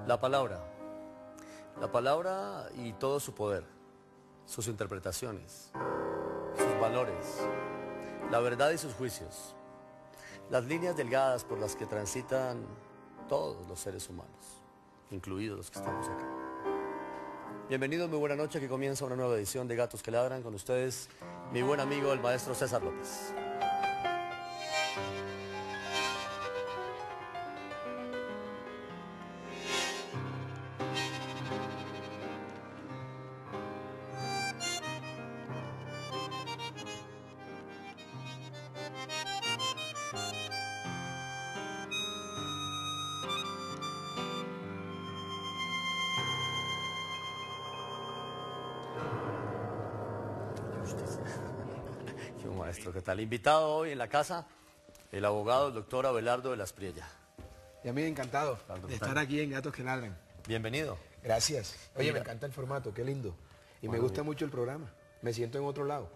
La palabra. La palabra y todo su poder, sus interpretaciones, sus valores, la verdad y sus juicios, las líneas delgadas por las que transitan todos los seres humanos, incluidos los que estamos acá. Bienvenidos, muy buena noche, que comienza una nueva edición de Gatos que Ladran. Con ustedes, mi buen amigo, el maestro César López. Maestro, ¿qué tal? Invitado hoy en la casa, el abogado, el doctor Abelardo de las Priella. Y a mí encantado de estar aquí en Gatos que Ladran. Bienvenido. Gracias. Oye, me encanta el formato, qué lindo. Y me gusta mucho el programa. Me siento en otro lado.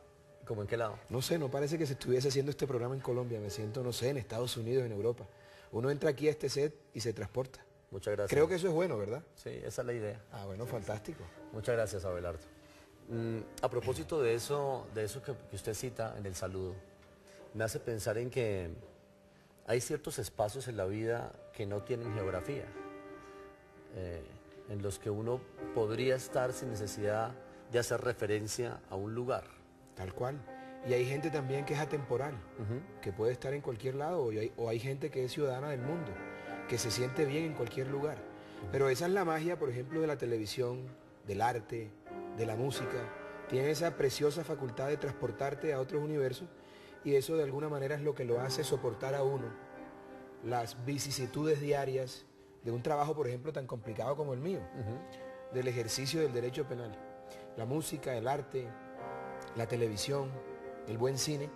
¿Cómo en qué lado? No sé, no parece que se estuviese haciendo este programa en Colombia. Me siento, no sé, en Estados Unidos, en Europa. Uno entra aquí a este set y se transporta. Muchas gracias. Creo que eso es bueno, ¿verdad? Sí, esa es la idea. Ah, bueno, fantástico. Muchas gracias, Abelardo. A propósito de eso que usted cita en el saludo, me hace pensar en que hay ciertos espacios en la vida que no tienen geografía, en los que uno podría estar sin necesidad de hacer referencia a un lugar. Tal cual. Y hay gente también que es atemporal, que puede estar en cualquier lado, o hay gente que es ciudadana del mundo, que se siente bien en cualquier lugar. Pero esa es la magia, por ejemplo, de la televisión, del arte, de la música. Tiene esa preciosa facultad de transportarte a otros universos, y eso de alguna manera es lo que lo hace soportar a uno las vicisitudes diarias de un trabajo, por ejemplo, tan complicado como el mío, del ejercicio del derecho penal. La música, el arte, la televisión, el buen cine,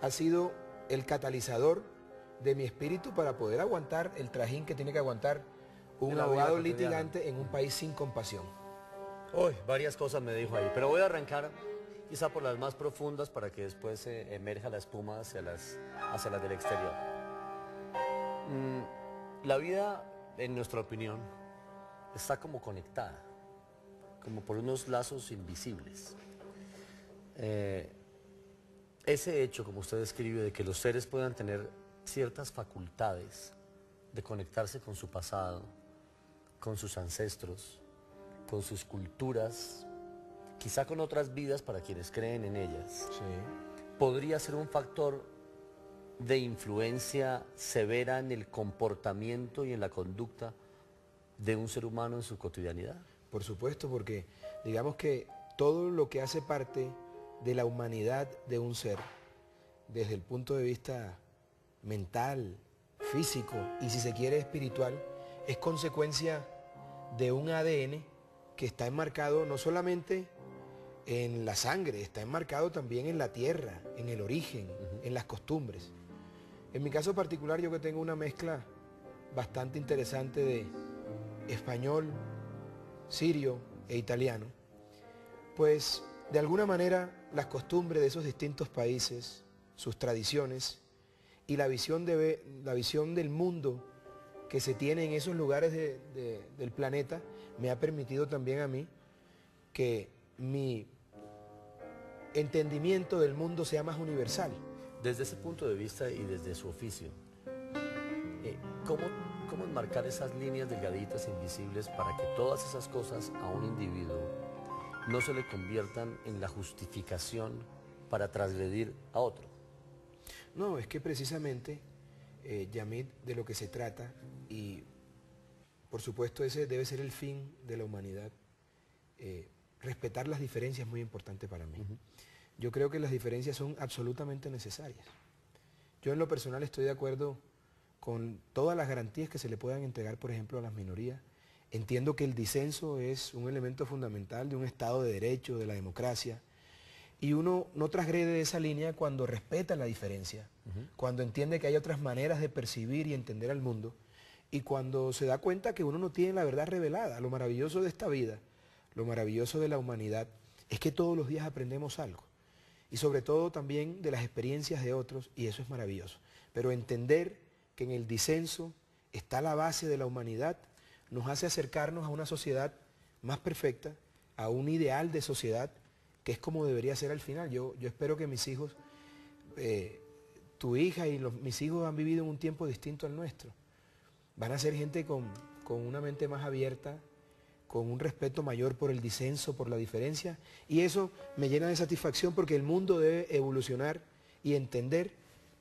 ha sido el catalizador de mi espíritu para poder aguantar el trajín que tiene que aguantar un abogado litigante en un país sin compasión. Uy, varias cosas me dijo ahí, pero voy a arrancar quizá por las más profundas para que después emerja la espuma hacia las del exterior. La vida, en nuestra opinión, está como conectada, como por unos lazos invisibles. Ese hecho, como usted describe, de que los seres puedan tener ciertas facultades de conectarse con su pasado, con sus ancestros, con sus culturas, quizá con otras vidas para quienes creen en ellas, podría ser un factor de influencia severa en el comportamiento y en la conducta de un ser humano en su cotidianidad. Por supuesto, porque digamos que todo lo que hace parte de la humanidad de un ser, desde el punto de vista mental, físico y si se quiere espiritual, es consecuencia de un ADN que está enmarcado no solamente en la sangre, está enmarcado también en la tierra, en el origen, en las costumbres. En mi caso particular, yo que tengo una mezcla bastante interesante de español, sirio e italiano, pues de alguna manera las costumbres de esos distintos países, sus tradiciones y la visión del mundo que se tiene en esos lugares del planeta me ha permitido también a mí que mi entendimiento del mundo sea más universal. Desde ese punto de vista y desde su oficio, ¿cómo enmarcar esas líneas delgaditas e invisibles para que todas esas cosas a un individuo no se le conviertan en la justificación para transgredir a otro? No, es que precisamente, Yamit, de lo que se trata, y por supuesto ese debe ser el fin de la humanidad, respetar las diferencias es muy importante para mí. Yo creo que las diferencias son absolutamente necesarias. Yo en lo personal estoy de acuerdo con todas las garantías que se le puedan entregar, por ejemplo, a las minorías. Entiendo que el disenso es un elemento fundamental de un Estado de Derecho, de la democracia, y uno no transgrede esa línea cuando respeta la diferencia, cuando entiende que hay otras maneras de percibir y entender al mundo, y cuando se da cuenta que uno no tiene la verdad revelada. Lo maravilloso de esta vida, lo maravilloso de la humanidad, es que todos los días aprendemos algo. Y sobre todo también de las experiencias de otros, y eso es maravilloso. Pero entender que en el disenso está la base de la humanidad, nos hace acercarnos a una sociedad más perfecta, a un ideal de sociedad que es como debería ser al final. Yo espero que mis hijos, tu hija y mis hijos han vivido en un tiempo distinto al nuestro. Van a ser gente con una mente más abierta, con un respeto mayor por el disenso, por la diferencia, y eso me llena de satisfacción porque el mundo debe evolucionar y entender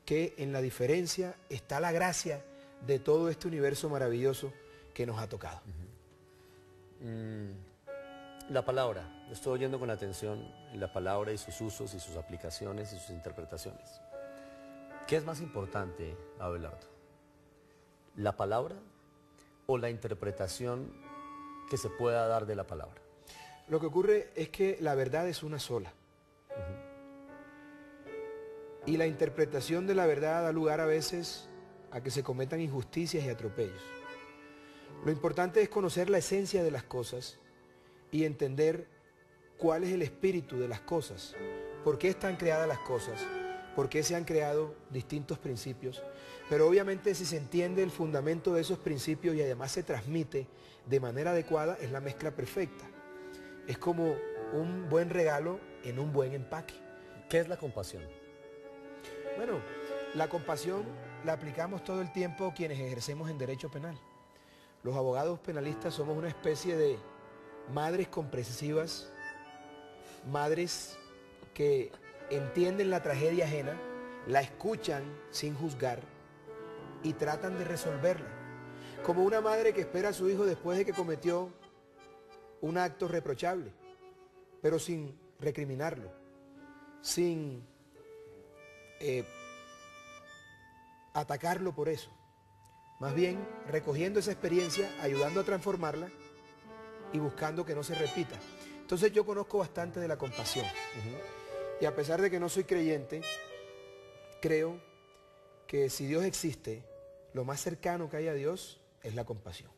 que en la diferencia está la gracia de todo este universo maravilloso que nos ha tocado. La palabra, estoy oyendo con atención la palabra y sus usos y sus aplicaciones y sus interpretaciones. ¿Qué es más importante, Abelardo? ¿La palabra o la interpretación que se pueda dar de la palabra? Lo que ocurre es que la verdad es una sola. Y la interpretación de la verdad da lugar a veces a que se cometan injusticias y atropellos. Lo importante es conocer la esencia de las cosas y entender cuál es el espíritu de las cosas, por qué están creadas las cosas, por qué se han creado distintos principios. Pero obviamente si se entiende el fundamento de esos principios y además se transmite de manera adecuada, es la mezcla perfecta. Es como un buen regalo en un buen empaque. ¿Qué es la compasión? Bueno, la compasión la aplicamos todo el tiempo quienes ejercemos en derecho penal. Los abogados penalistas somos una especie de madres comprensivas, madres que entienden la tragedia ajena, la escuchan sin juzgar y tratan de resolverla. Como una madre que espera a su hijo después de que cometió un acto reprochable, pero sin recriminarlo, sin atacarlo por eso. Más bien recogiendo esa experiencia, ayudando a transformarla y buscando que no se repita. Entonces yo conozco bastante de la compasión. Y a pesar de que no soy creyente, creo que si Dios existe, lo más cercano que hay a Dios es la compasión.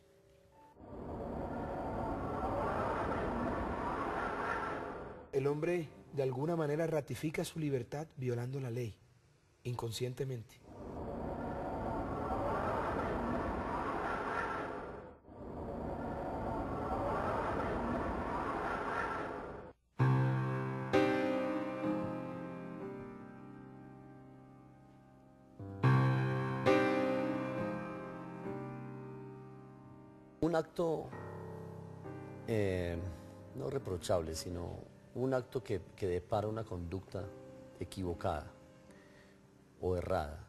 El hombre de alguna manera ratifica su libertad violando la ley, inconscientemente. Un acto no reprochable, sino un acto que depara una conducta equivocada o errada,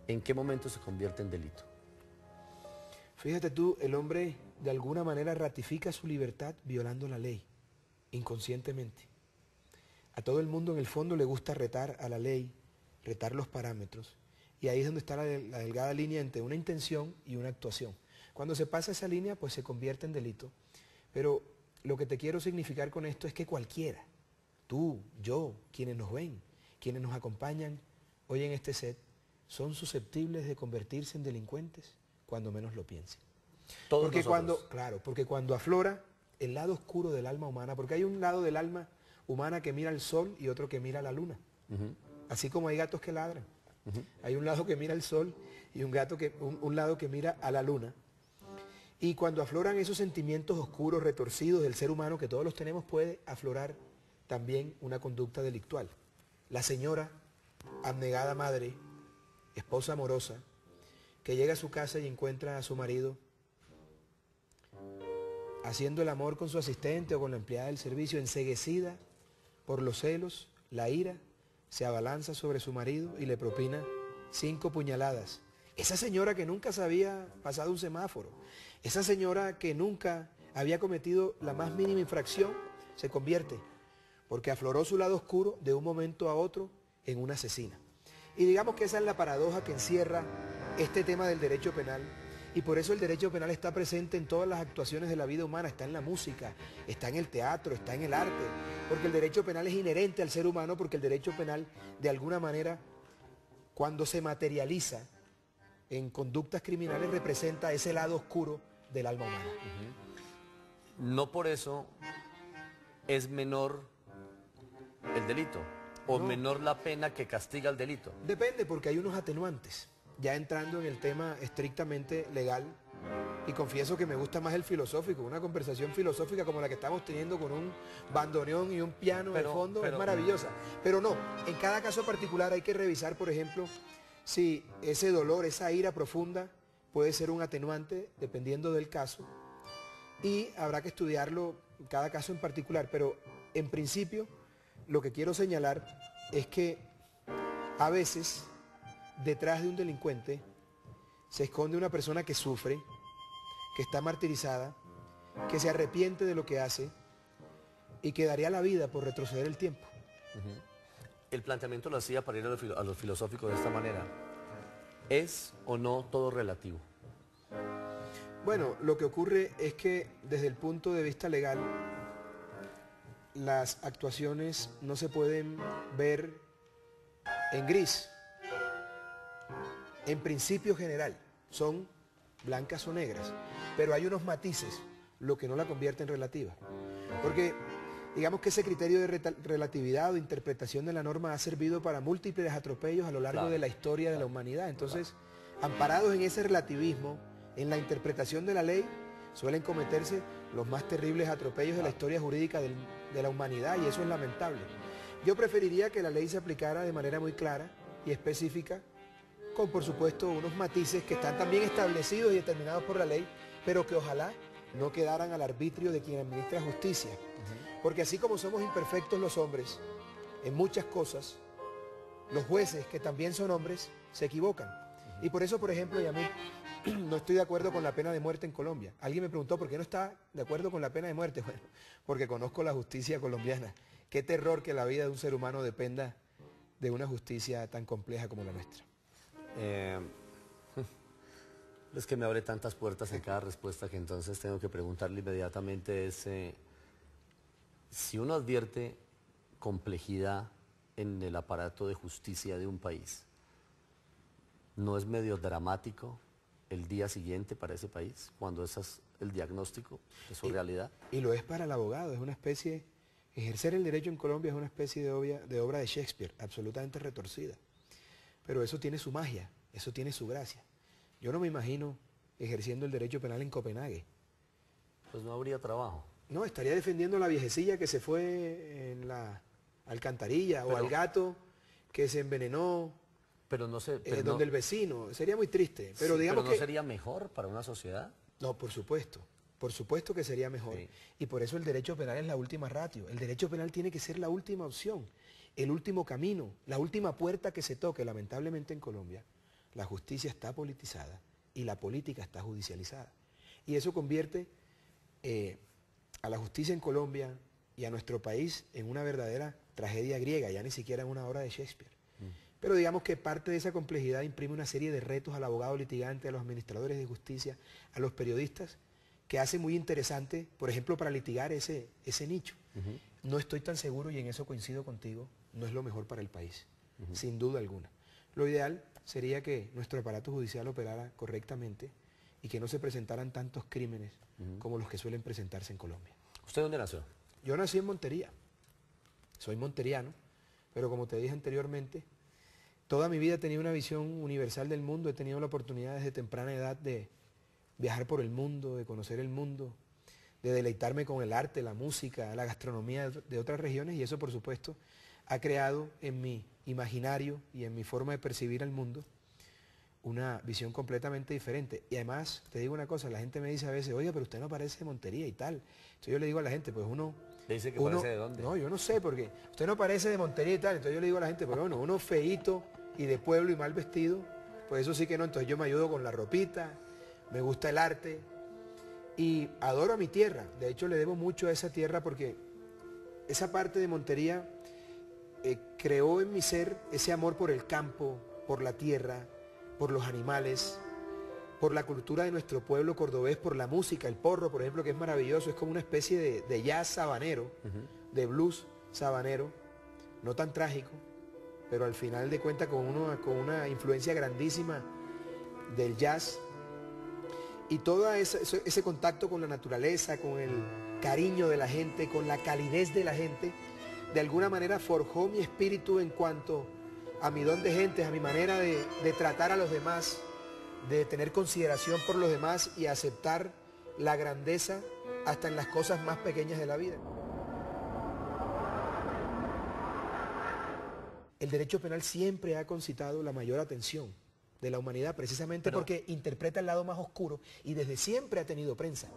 ¿en qué momento se convierte en delito? Fíjate tú, el hombre de alguna manera ratifica su libertad violando la ley, inconscientemente. A todo el mundo en el fondo le gusta retar a la ley, retar los parámetros, y ahí es donde está la delgada línea entre una intención y una actuación. Cuando se pasa esa línea, pues se convierte en delito. Pero lo que te quiero significar con esto es que cualquiera, tú, yo, quienes nos ven, quienes nos acompañan hoy en este set, son susceptibles de convertirse en delincuentes cuando menos lo piensen. Porque cuando aflora el lado oscuro del alma humana, porque hay un lado del alma humana que mira al sol y otro que mira a la luna. Así como hay gatos que ladran. Hay un lado que mira al sol y un lado que mira a la luna. Y cuando afloran esos sentimientos oscuros, retorcidos del ser humano, que todos los tenemos, puede aflorar también una conducta delictual. La señora, abnegada madre, esposa amorosa, que llega a su casa y encuentra a su marido haciendo el amor con su asistente o con la empleada del servicio, enceguecida por los celos, la ira, se abalanza sobre su marido y le propina 5 puñaladas. Esa señora que nunca se había pasado un semáforo, esa señora que nunca había cometido la más mínima infracción, se convierte, porque afloró su lado oscuro de un momento a otro en una asesina. Y digamos que esa es la paradoja que encierra este tema del derecho penal, y por eso el derecho penal está presente en todas las actuaciones de la vida humana, está en la música, está en el teatro, está en el arte, porque el derecho penal es inherente al ser humano, porque el derecho penal, de alguna manera, cuando se materializa en conductas criminales, representa ese lado oscuro del alma humana. No por eso es menor el delito, o menor la pena que castiga el delito. Depende, porque hay unos atenuantes. Ya entrando en el tema estrictamente legal, y confieso que me gusta más el filosófico. Una conversación filosófica como la que estamos teniendo con un bandoneón y un piano de fondo es maravillosa. Pero no, en cada caso particular hay que revisar, por ejemplo, si ese dolor, esa ira profunda puede ser un atenuante dependiendo del caso, y habrá que estudiarlo cada caso en particular. Pero en principio lo que quiero señalar es que a veces detrás de un delincuente se esconde una persona que sufre, que está martirizada, que se arrepiente de lo que hace y que daría la vida por retroceder el tiempo. El planteamiento lo hacía para ir a lo filosófico de esta manera. ¿Es o no todo relativo? Bueno, lo que ocurre es que desde el punto de vista legal, las actuaciones no se pueden ver en gris. En principio general, son blancas o negras, pero hay unos matices, lo que no la convierte en relativa. Porque digamos que ese criterio de relatividad o interpretación de la norma ha servido para múltiples atropellos a lo largo de la historia de la humanidad. Entonces, amparados en ese relativismo, en la interpretación de la ley, suelen cometerse los más terribles atropellos de la historia jurídica de la humanidad, y eso es lamentable. Yo preferiría que la ley se aplicara de manera muy clara y específica, con por supuesto unos matices que están también establecidos y determinados por la ley, pero que ojalá no quedaran al arbitrio de quien administra justicia. Porque así como somos imperfectos los hombres en muchas cosas, los jueces, que también son hombres, se equivocan. Y por eso, por ejemplo, y a mí no estoy de acuerdo con la pena de muerte en Colombia. Alguien me preguntó por qué no está de acuerdo con la pena de muerte. Bueno, porque conozco la justicia colombiana. Qué terror que la vida de un ser humano dependa de una justicia tan compleja como la nuestra. Es que me abre tantas puertas en cada respuesta que entonces tengo que preguntarle inmediatamente si uno advierte complejidad en el aparato de justicia de un país, ¿no es medio dramático el día siguiente para ese país, cuando ese es el diagnóstico de su realidad? Y lo es para el abogado, es una especie, ejercer el derecho en Colombia es una especie de obra de Shakespeare, absolutamente retorcida. Pero eso tiene su magia, eso tiene su gracia. Yo no me imagino ejerciendo el derecho penal en Copenhague. Pues no habría trabajo. No, estaría defendiendo a la viejecilla que se fue en la alcantarilla, o al gato que se envenenó, pero no sé, donde el vecino. Sería muy triste. Pero sí, digamos ¿pero no sería mejor para una sociedad? No, por supuesto que sería mejor. Sí. Y por eso el derecho penal es la última ratio. El derecho penal tiene que ser la última opción, el último camino, la última puerta que se toque. Lamentablemente en Colombia la justicia está politizada y la política está judicializada. Y eso convierte a la justicia en Colombia y a nuestro país en una verdadera tragedia griega, ya ni siquiera en una obra de Shakespeare. Pero digamos que parte de esa complejidad imprime una serie de retos al abogado litigante, a los administradores de justicia, a los periodistas, que hace muy interesante, por ejemplo, para litigar ese nicho. No estoy tan seguro, y en eso coincido contigo, no es lo mejor para el país, sin duda alguna. Lo ideal sería que nuestro aparato judicial operara correctamente y que no se presentaran tantos crímenes como los que suelen presentarse en Colombia. ¿Usted dónde nació? Yo nací en Montería, soy monteriano, pero como te dije anteriormente, toda mi vida he tenido una visión universal del mundo, he tenido la oportunidad desde temprana edad de viajar por el mundo, de conocer el mundo, de deleitarme con el arte, la música, la gastronomía de otras regiones, y eso por supuesto ha creado en mi imaginario y en mi forma de percibir el mundo una visión completamente diferente. Y además, te digo una cosa, la gente me dice a veces, oye, pero usted no parece de Montería y tal. Entonces yo le digo a la gente, pues uno... ¿Le dice que parece de dónde? No, yo no sé, porque usted no parece de Montería y tal. Entonces yo le digo a la gente, pues bueno, uno feíto y de pueblo y mal vestido, pues eso sí que no. Entonces yo me ayudo con la ropita, me gusta el arte y adoro a mi tierra. De hecho le debo mucho a esa tierra porque esa parte de Montería creó en mi ser ese amor por el campo, por la tierra, por los animales, por la cultura de nuestro pueblo cordobés, por la música, el porro, por ejemplo, que es maravilloso, es como una especie de jazz sabanero, de blues sabanero, no tan trágico, pero al final de cuentas con una influencia grandísima del jazz, y todo ese contacto con la naturaleza, con el cariño de la gente, con la calidez de la gente, de alguna manera forjó mi espíritu en cuanto a mi don de gente, a mi manera de tratar a los demás, de tener consideración por los demás y aceptar la grandeza hasta en las cosas más pequeñas de la vida. El derecho penal siempre ha concitado la mayor atención de la humanidad, precisamente porque interpreta el lado más oscuro y desde siempre ha tenido prensa.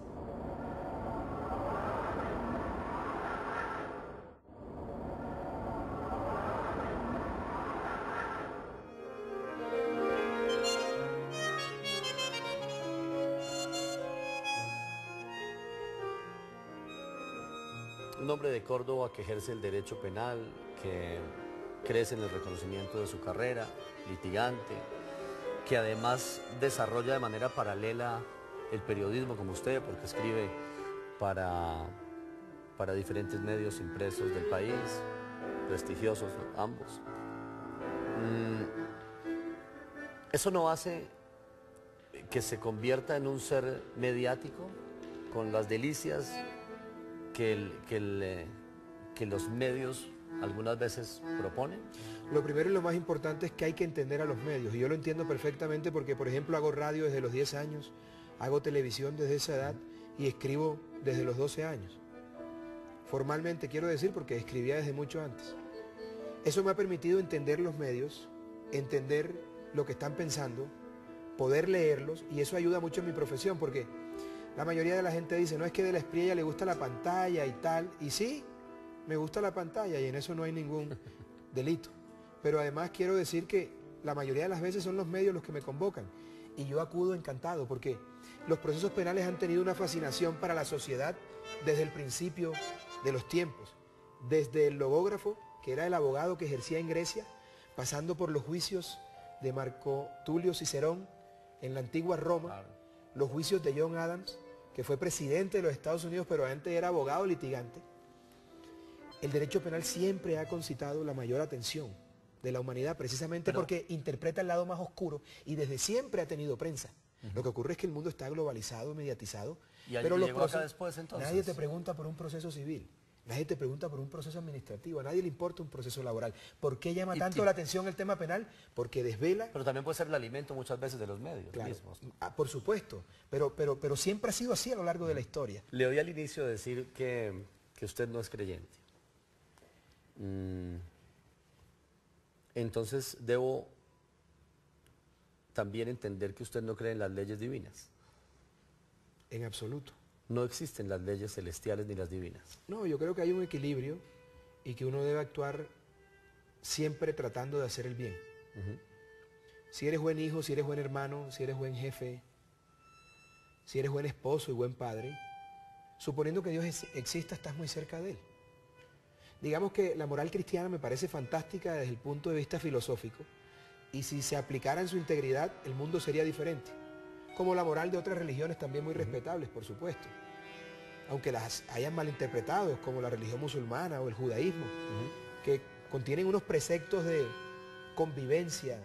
Un hombre de Córdoba que ejerce el derecho penal, que crece en el reconocimiento de su carrera, litigante, que además desarrolla de manera paralela el periodismo como usted, porque escribe para diferentes medios impresos del país, prestigiosos ambos. ¿Eso no hace que se convierta en un ser mediático con las delicias que los medios algunas veces proponen? Lo primero y lo más importante es que hay que entender a los medios, y yo lo entiendo perfectamente porque, por ejemplo, hago radio desde los 10 años, hago televisión desde esa edad y escribo desde los 12 años. Formalmente quiero decir porque escribía desde mucho antes. Eso me ha permitido entender los medios, entender lo que están pensando, poder leerlos, y eso ayuda mucho en mi profesión porque la mayoría de la gente dice, no, es que de la Espriella le gusta la pantalla y tal, y sí, me gusta la pantalla y en eso no hay ningún delito. Pero además quiero decir que la mayoría de las veces son los medios los que me convocan y yo acudo encantado porque los procesos penales han tenido una fascinación para la sociedad desde el principio de los tiempos. Desde el logógrafo, que era el abogado que ejercía en Grecia, pasando por los juicios de Marco Tulio Cicerón en la antigua Roma, claro, los juicios de John Adams, que fue presidente de los Estados Unidos, pero antes era abogado litigante. El derecho penal siempre ha concitado la mayor atención de la humanidad, precisamente porque interpreta el lado más oscuro y desde siempre ha tenido prensa. Lo que ocurre es que el mundo está globalizado, mediatizado, pero los procesos, después, entonces, nadie te pregunta por un proceso civil, nadie te pregunta por un proceso administrativo, a nadie le importa un proceso laboral. ¿Por qué llama tanto la atención el tema penal? Porque desvela... Pero también puede ser el alimento muchas veces de los medios mismos. Por supuesto, pero siempre ha sido así a lo largo de la historia. Le oí al inicio decir que usted no es creyente. Entonces debo también entender que usted no cree en las leyes divinas. En absoluto. No existen las leyes celestiales ni las divinas. No, yo creo que hay un equilibrio y que uno debe actuar siempre tratando de hacer el bien. Si eres buen hijo, si eres buen hermano, si eres buen jefe, si eres buen esposo y buen padre, suponiendo que Dios exista, estás muy cerca de Él. Digamos que la moral cristiana me parece fantástica desde el punto de vista filosófico, y si se aplicara en su integridad, el mundo sería diferente. Como la moral de otras religiones también muy respetables, por supuesto. Aunque las hayan malinterpretado, como la religión musulmana o el judaísmo, que contienen unos preceptos de convivencia,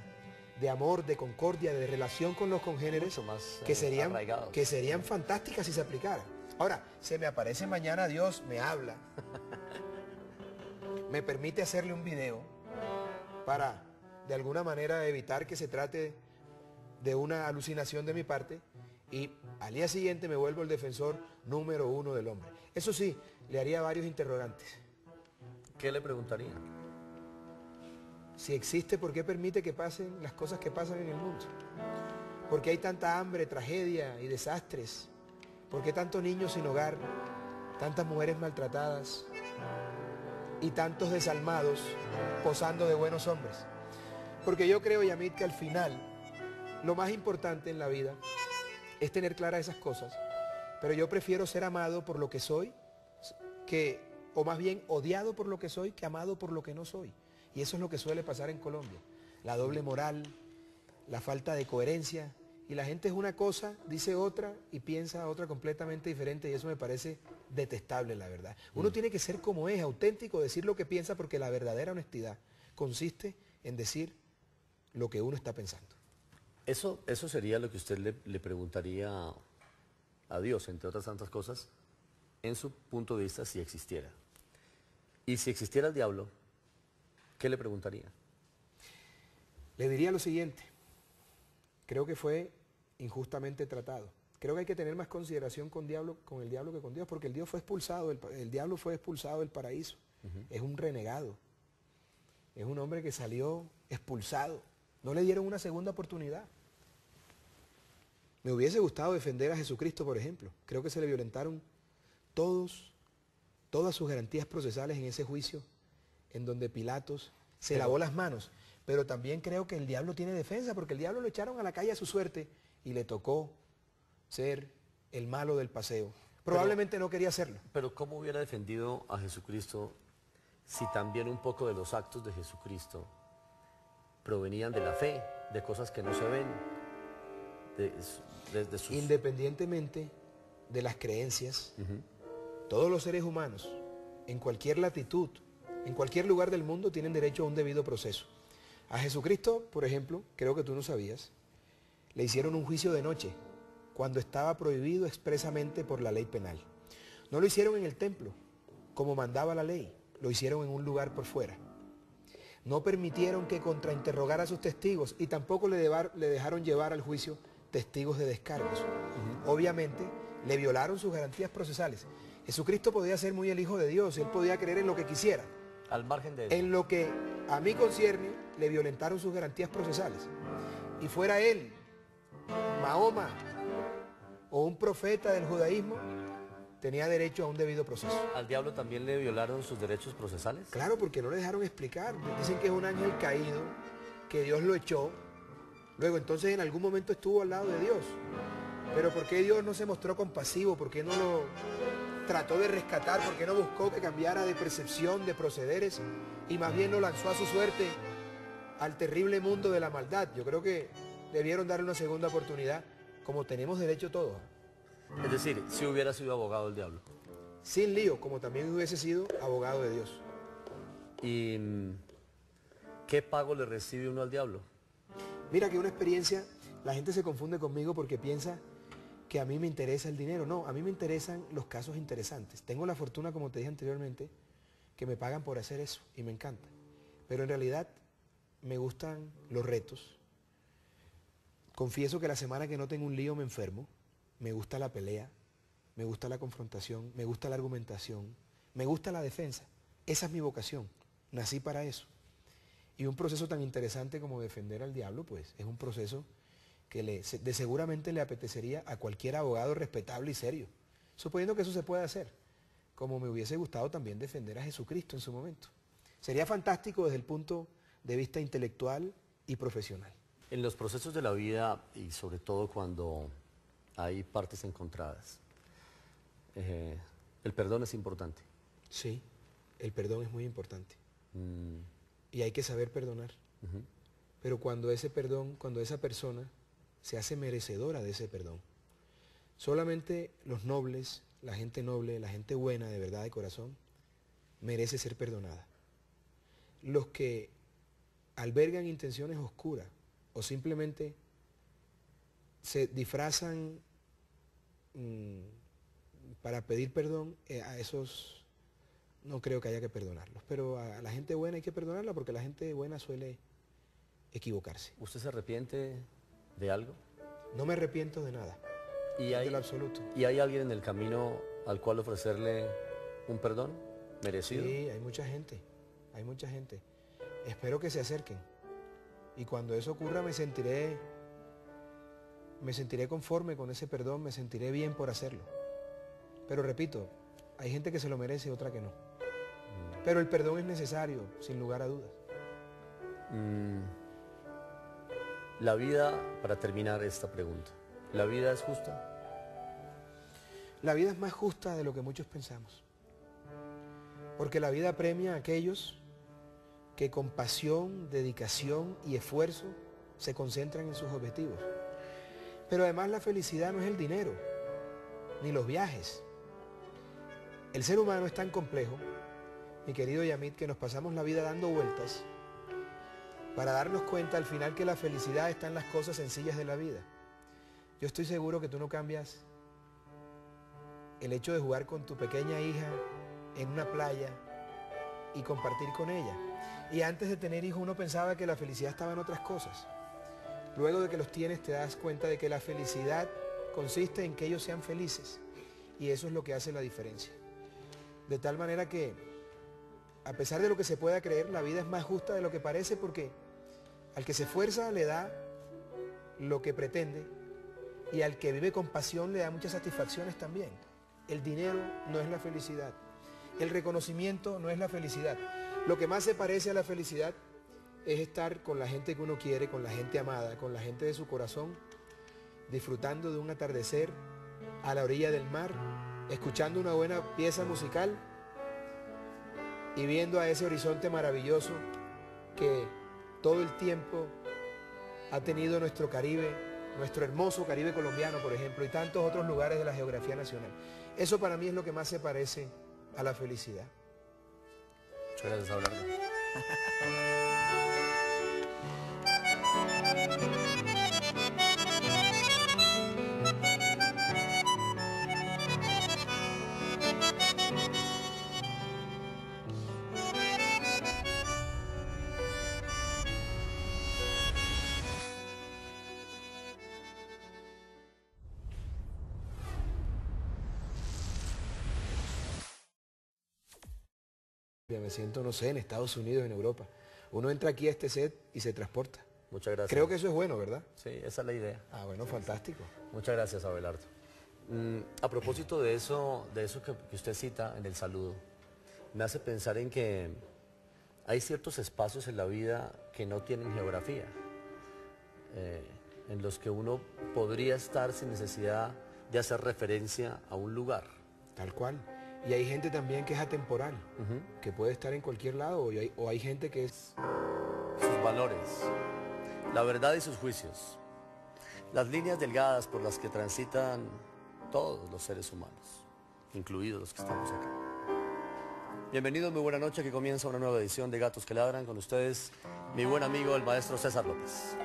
de amor, de concordia, de relación con los congéneres, más, que serían fantásticas si se aplicaran. Ahora, se me aparece mañana Dios, me habla, me permite hacerle un video para, de alguna manera, evitar que se trate de una alucinación de mi parte, y al día siguiente me vuelvo el defensor número 1 del hombre. Eso sí, le haría varios interrogantes. ¿Qué le preguntaría? Si existe, ¿por qué permite que pasen las cosas que pasan en el mundo? ¿Por qué hay tanta hambre, tragedia y desastres? ¿Por qué tantos niños sin hogar, tantas mujeres maltratadas y tantos desalmados posando de buenos hombres? Porque yo creo, Yamit, que al final lo más importante en la vida es tener claras esas cosas, pero yo prefiero ser amado por lo que soy, o más bien odiado por lo que soy, que amado por lo que no soy. Y eso es lo que suele pasar en Colombia. La doble moral, la falta de coherencia, y la gente es una cosa, dice otra y piensa otra completamente diferente, y eso me parece detestable, la verdad. Uno tiene que ser como es, auténtico, decir lo que piensa, porque la verdadera honestidad consiste en decir lo que uno está pensando. Eso sería lo que usted le preguntaría a Dios, entre otras tantas cosas, en su punto de vista, si existiera. Y si existiera el diablo, ¿qué le preguntaría? Le diría lo siguiente. Creo que fue injustamente tratado. Creo que hay que tener más consideración con el diablo que con Dios, porque el diablo fue expulsado del paraíso. Es un renegado. Es un hombre que salió expulsado. No le dieron una segunda oportunidad. Me hubiese gustado defender a Jesucristo, por ejemplo. Creo que se le violentaron todas sus garantías procesales en ese juicio, en donde Pilatos se lavó las manos. Pero también creo que el diablo tiene defensa, porque el diablo lo echaron a la calle a su suerte y le tocó ser el malo del paseo. Probablemente no quería hacerlo. Pero ¿cómo hubiera defendido a Jesucristo si también un poco de los actos de Jesucristo provenían de la fe, de cosas que no se ven, de sus... Independientemente de las creencias, todos los seres humanos, en cualquier latitud, en cualquier lugar del mundo, tienen derecho a un debido proceso. A Jesucristo, por ejemplo, creo que tú no sabías, le hicieron un juicio de noche, cuando estaba prohibido expresamente por la ley penal. No lo hicieron en el templo, como mandaba la ley, lo hicieron en un lugar por fuera. No permitieron que contrainterrogara a sus testigos y tampoco le dejaron llevar al juicio testigos de descargos. Obviamente, le violaron sus garantías procesales. Jesucristo podía ser muy el Hijo de Dios, él podía creer en lo que quisiera. Al margen de eso. En lo que a mí concierne, le violentaron sus garantías procesales. Y fuera él, Mahoma, o un profeta del judaísmo, tenía derecho a un debido proceso. ¿Al diablo también le violaron sus derechos procesales? Claro, porque no le dejaron explicar. Dicen que es un ángel caído, que Dios lo echó. Luego entonces en algún momento estuvo al lado de Dios. Pero ¿por qué Dios no se mostró compasivo? ¿Por qué no lo trató de rescatar? ¿Por qué no buscó que cambiara de percepción, de procederes? Y más bien lo lanzó a su suerte al terrible mundo de la maldad. Yo creo que debieron darle una segunda oportunidad, como tenemos derecho todos. Es decir, si hubiera sido abogado del diablo. Sin lío, como también hubiese sido abogado de Dios. ¿Y qué pago le recibe uno al diablo? Mira que una experiencia, la gente se confunde conmigo porque piensa que a mí me interesa el dinero. No, a mí me interesan los casos interesantes. Tengo la fortuna, como te dije anteriormente, que me pagan por hacer eso y me encanta. Pero en realidad me gustan los retos. Confieso que la semana que no tengo un lío me enfermo. Me gusta la pelea, me gusta la confrontación, me gusta la argumentación, me gusta la defensa. Esa es mi vocación. Nací para eso. Y un proceso tan interesante como defender al diablo, pues es un proceso que seguramente le apetecería a cualquier abogado respetable y serio. Suponiendo que eso se puede hacer. Como me hubiese gustado también defender a Jesucristo en su momento. Sería fantástico desde el punto de vista intelectual y profesional. En los procesos de la vida, y sobre todo cuando hay partes encontradas, el perdón es importante. Sí, el perdón es muy importante. Y hay que saber perdonar. Pero cuando ese perdón, cuando esa persona se hace merecedora de ese perdón. Solamente los nobles, la gente noble, la gente buena de verdad de corazón, merece ser perdonada. Los que albergan intenciones oscuras o simplemente se disfrazan para pedir perdón, a esos no creo que haya que perdonarlos. Pero a la gente buena hay que perdonarla porque la gente buena suele equivocarse. ¿Usted se arrepiente de algo? No me arrepiento de nada, de lo absoluto. ¿Y hay alguien en el camino al cual ofrecerle un perdón merecido? Sí, hay mucha gente, hay mucha gente. Espero que se acerquen. Y cuando eso ocurra me sentiré conforme con ese perdón, me sentiré bien por hacerlo. Pero repito, hay gente que se lo merece y otra que no. Pero el perdón es necesario, sin lugar a dudas. La vida, para terminar esta pregunta, ¿la vida es justa? La vida es más justa de lo que muchos pensamos. Porque la vida premia a aquellos que con pasión, dedicación y esfuerzo se concentran en sus objetivos. Pero además la felicidad no es el dinero, ni los viajes. El ser humano es tan complejo, mi querido Yamit, que nos pasamos la vida dando vueltas para darnos cuenta al final que la felicidad está en las cosas sencillas de la vida. Yo estoy seguro que tú no cambias el hecho de jugar con tu pequeña hija en una playa y compartir con ella. Y antes de tener hijos uno pensaba que la felicidad estaba en otras cosas. luego de que los tienes te das cuenta de que la felicidad consiste en que ellos sean felices. Y eso es lo que hace la diferencia. De tal manera que, a pesar de lo que se pueda creer, la vida es más justa de lo que parece, porque al que se esfuerza le da lo que pretende, y al que vive con pasión le da muchas satisfacciones también. El dinero no es la felicidad. El reconocimiento no es la felicidad. Lo que más se parece a la felicidad es estar con la gente que uno quiere, con la gente amada, con la gente de su corazón, disfrutando de un atardecer a la orilla del mar, escuchando una buena pieza musical y viendo a ese horizonte maravilloso que todo el tiempo ha tenido nuestro Caribe, nuestro hermoso Caribe colombiano, por ejemplo, y tantos otros lugares de la geografía nacional. Eso para mí es lo que más se parece a la felicidad. Muchas gracias, Abelardo. Me siento, no sé, en Estados Unidos, en Europa. Uno entra aquí a este set y se transporta. Muchas gracias. Creo que eso es bueno, ¿verdad? Sí, esa es la idea. Ah, bueno, fantástico. Muchas gracias, Abelardo. A propósito de eso que usted cita en el saludo, me hace pensar en que hay ciertos espacios en la vida que no tienen geografía, en los que uno podría estar sin necesidad de hacer referencia a un lugar. Tal cual. Y hay gente también que es atemporal, que puede estar en cualquier lado, o hay gente que es... Sus valores, la verdad y sus juicios, las líneas delgadas por las que transitan todos los seres humanos, incluidos los que estamos acá. Bienvenidos, muy buena noche, que comienza una nueva edición de Gatos que Ladran. Con ustedes, mi buen amigo, el maestro César López.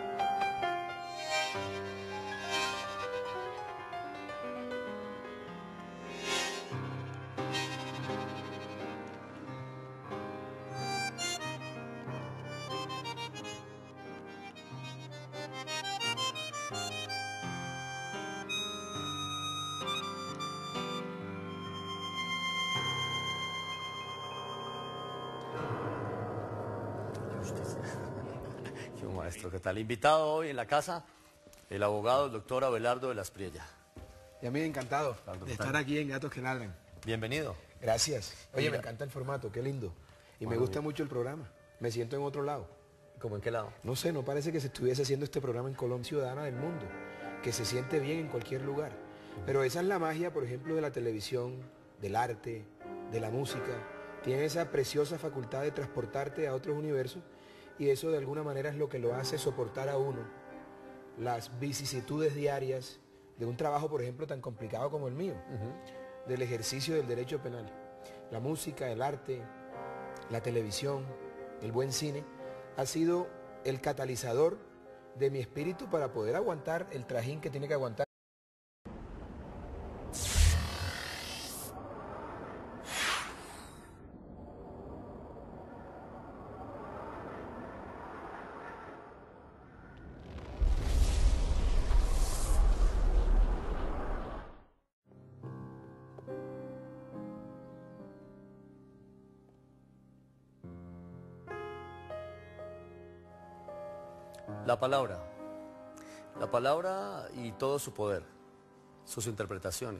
Maestro, ¿qué tal? Invitado hoy en la casa, el abogado, el doctor Abelardo de la Espriella. Y a mí encantado de estar aquí en Gatos que Ladran. Bienvenido. Gracias. Oye, me encanta el formato, qué lindo. Y me gusta mucho el programa. Me siento en otro lado. ¿Cómo en qué lado? No sé, no parece que se estuviese haciendo este programa en Colombia, ciudadana del mundo, que se siente bien en cualquier lugar. Pero esa es la magia, por ejemplo, de la televisión, del arte, de la música. Tiene esa preciosa facultad de transportarte a otros universos. Y eso de alguna manera es lo que lo hace soportar a uno las vicisitudes diarias de un trabajo, por ejemplo, tan complicado como el mío, del ejercicio del derecho penal. La música, el arte, la televisión, el buen cine, ha sido el catalizador de mi espíritu para poder aguantar el trajín que tiene que aguantar. La palabra y todo su poder, sus interpretaciones,